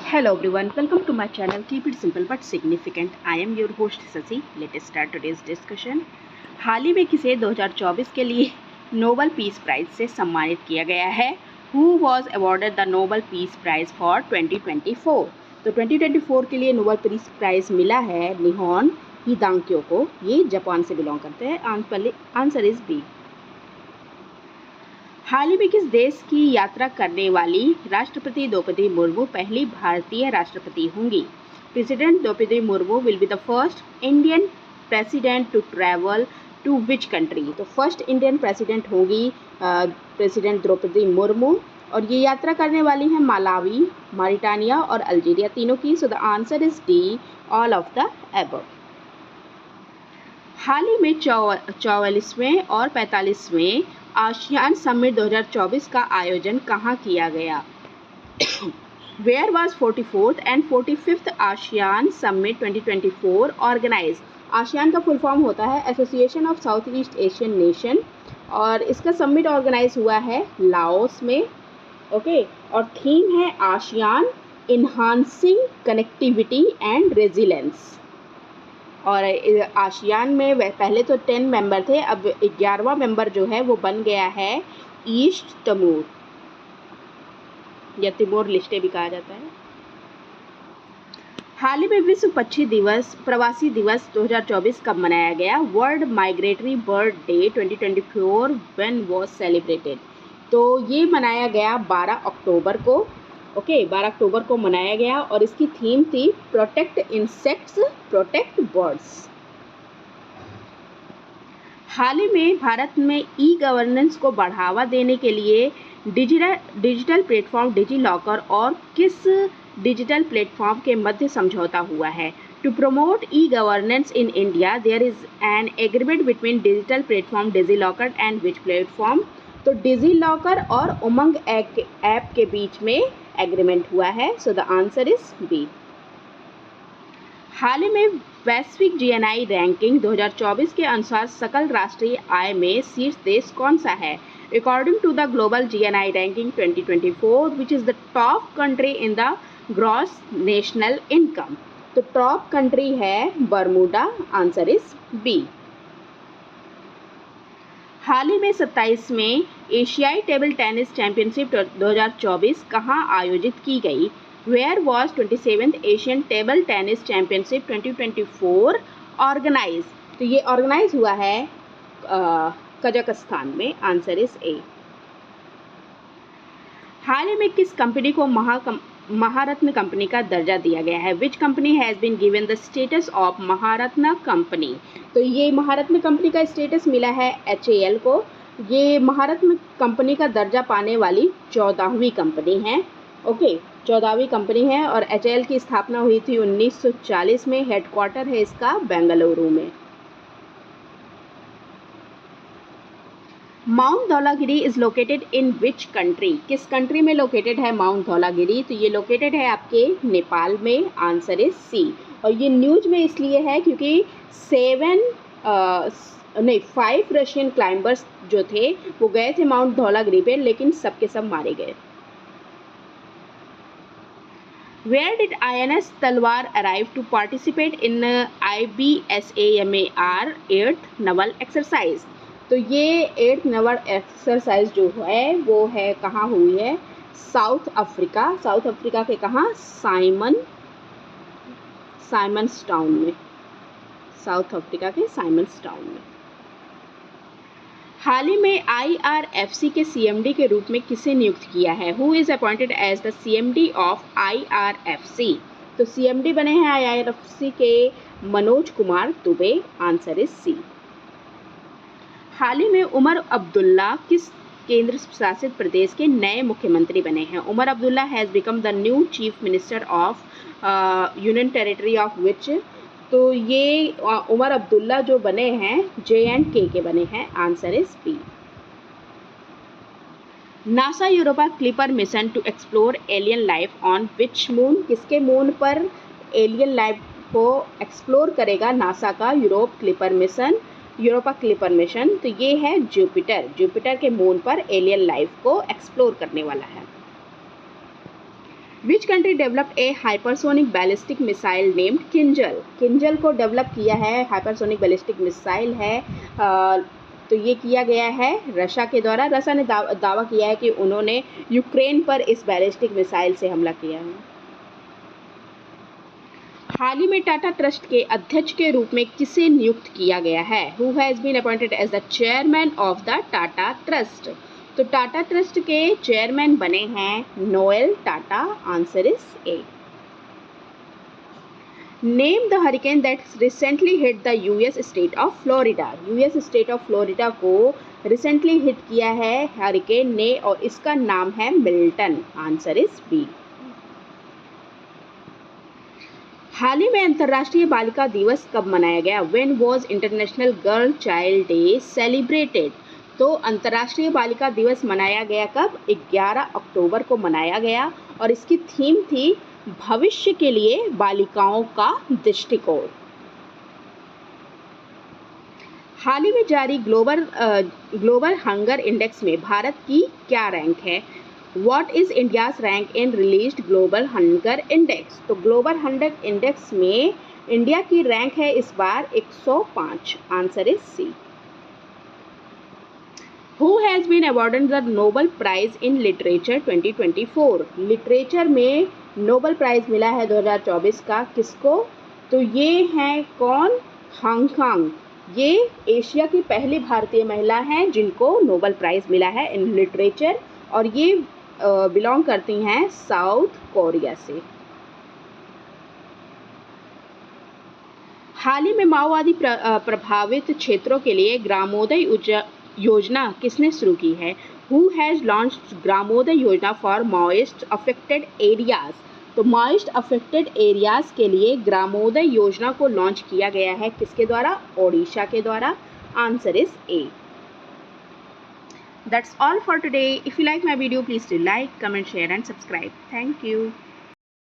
Hello everyone, welcome to my channel. Keep it simple but significant. I am your host Sasi. Let's start today's discussion. हाल ही में किसे 2024 के लिए Nobel peace prize से सम्मानित किया गया है? Who was awarded the Nobel Peace Prize for 2024? तो 2024 के लिए नोबेल पीस प्राइज मिला है निहोन हिदांक्यो को. ये जापान से बिलोंग करते हैं. Answer is B. हाल ही में किस देश की यात्रा करने वाली राष्ट्रपति द्रौपदी मुर्मू पहली भारतीय राष्ट्रपति होंगी? President Draupadi Murmu will be the first Indian president to travel to which country? तो फर्स्ट इंडियन प्रेसिडेंट होंगी प्रेसिडेंट द्रौपदी मुर्मू, और ये यात्रा करने वाली हैं मालावी, मॉरिटानिया और अल्जीरिया तीनों की. So the answer is D, all of the above. हाल ही में 44वें और 45वें आसियान समिट 2024 का आयोजन कहाँ किया गया? Where was 44th and 45th ASEAN summit 2024 organize? ASEAN का फुल फॉर्म होता है association of South East Asian nation, और इसका समिट ऑर्गेनाइज हुआ है लाओस में. ओके, और थीम है ASEAN enhancing connectivity and resilience. और आसियान में पहले तो 10 मेंबर थे, अब 11वां मेंबर जो है वो बन गया है ईस्ट तिमोर, या तिमोर लिस्टे भी कहा जाता है. हाल ही में विश्व पक्षी दिवस प्रवासी दिवस 2024 कब मनाया गया? World migratory bird day 2024 when was celebrated? तो ये मनाया गया 12 अक्टूबर को. ओके, 12 अक्टूबर को मनाया गया, और इसकी थीम थी प्रोटेक्ट इंसेक्ट्स, प्रोटेक्ट बर्ड्स. हाल ही में भारत में ई गवर्नेंस को बढ़ावा देने के लिए डिजिटल प्लेटफॉर्म डिजी लॉकर और किस डिजिटल प्लेटफॉर्म के मध्य समझौता हुआ है? To promote e governance in India there is an agreement between digital platform DigiLocker and which platform? तो डिजी लॉकर और उमंग ऐप के बीच में एग्रीमेंट हुआ है. So the answer is B. हाल ही में वैश्विक जीएनआई रैंकिंग 2024 के अनुसार सकल राष्ट्रीय आय में शीर्ष देश कौन सा है? According to the global GNI ranking 2024 which is the top country in the gross national income? तो टॉप कंट्री है बर्मुडा. Answer is B. हाल ही में 27वें एशियाई टेबल टेनिस चैंपियनशिप 2024 कहाँ आयोजित की गई? Where was 27th Asian table tennis championship 2024 organize? तो ये ऑर्गेनाइज हुआ है कजाकिस्तान में. आंसर इज ए. हाल ही में किस कंपनी को महारत्न कंपनी का दर्जा दिया गया है? Which company has been given the status of Maharatna company? तो ये महारत्न कंपनी का स्टेटस मिला है HAL को. ये महारत्न कंपनी का दर्जा पाने वाली 14वीं कंपनी है. ओके, 14वीं कंपनी है, और HAL की स्थापना हुई थी 1940 में. हेडक्वार्टर है इसका बेंगलुरु में. Mount Dhaulagiri is located in which country? किस कंट्री में लोकेटेड है माउंट धौलागिरी? तो ये लोकेटेड है आपके नेपाल में. Answer is C. और ये न्यूज में इसलिए है क्योंकि 5 रशियन क्लाइंबर्स जो थे वो गए थे माउंट धौलागिरी पे, लेकिन सबके सब मारे गए. Where did INS तलवार arrive to participate in IBSAMAR 8th naval exercise? तो ये 8th naval exercise जो है वो है कहाँ हुई है? South Africa. साउथ अफ्रीका के कहाँ? साइमन्स टाउन में. साउथ अफ्रीका के साइमन्स टाउन में. हाल ही में IRFC के CMD के रूप में किसे नियुक्त किया है? Who is appointed as the CMD of IRFC? तो CMD बने हैं IRFC के Manoj Kumar Dubey. Answer is C. हाल ही में उमर अब्दुल्ला किस केंद्र शासित प्रदेश के नए मुख्यमंत्री बने हैं? Omar Abdullah has become the new chief minister of union territory of which? तो ये उमर अब्दुल्ला जो बने हैं J&K के बने हैं. Answer is B. NASA Europa Clipper mission to explore alien life on which moon? किसके मून पर एलियन लाइफ को एक्सप्लोर करेगा नासा का यूरोपा क्लिपर मिशन? तो ये है जुपिटर के मून पर एलियन लाइफ को एक्सप्लोर करने वाला है. Which country developed A hypersonic ballistic missile named Kinjal? Kinjal को डेवलप किया है, हाइपरसोनिक बैलिस्टिक मिसाइल है, तो ये किया गया है रशिया के द्वारा। रशिया ने दावा किया है कि उन्होंने यूक्रेन पर इस बैलिस्टिक मिसाइल से हमला किया है। हाल ही में टाटा ट्रस्ट के अध्यक्ष के रूप में किसे नियुक्त किया गया है? Who has been appointed as the chairman of the Tata trust? तो टाटा ट्रस्ट के चेयरमैन बने हैं Noel Tata. Answer is A. Name the hurricane that recently hit the US state of Florida. US state of Florida को recently hit किया है hurricane ने और इसका नाम है मिल्टन। Answer is B. हाल ही में अंतर्राष्ट्रीय बालिका दिवस कब मनाया गया? When was international girl child day celebrated? तो अंतर्राष्ट्रीय बालिका दिवस मनाया गया कब? 11 अक्टूबर को मनाया गया और इसकी थीम थी भविष्य के लिए बालिकाओं का दृष्टिकोण। हाल ही में जारी ग्लोबल हंगर इंडेक्स में भारत की क्या रैंक है? What is India's rank in released global hunger index? तो ग्लोबल हंगर इंडेक्स में इंडिया की रैंक है इस बार 105। Answer is C. Who has been awarded the Nobel Prize in Literature 2024? Literature में नोबल प्राइज मिला है 2024 का। किसको? तो ये हैं कौन? हांगकांग। ये एशिया की पहली भारतीय महिला हैं जिनको नोबल प्राइज मिला है इन लिटरेचर और ये बिलोंग करती हैं साउथ कोरिया से। हाल ही में माओवादी प्रभावित क्षेत्रों के लिए ग्रामोदय योजना किसने शुरू की है? हु हैज़ लॉन्च्ड ग्रामोदय योजना फॉर माओइस्ट अफेक्टेड एरियाज? तो माओइस्ट अफेक्टेड एरियाज के लिए ग्रामोदय योजना को लॉन्च किया गया है किसके द्वारा? ओडिशा के द्वारा। Answer is A. That's all for today. If you like my video, please do like, comment, share and subscribe. Thank you.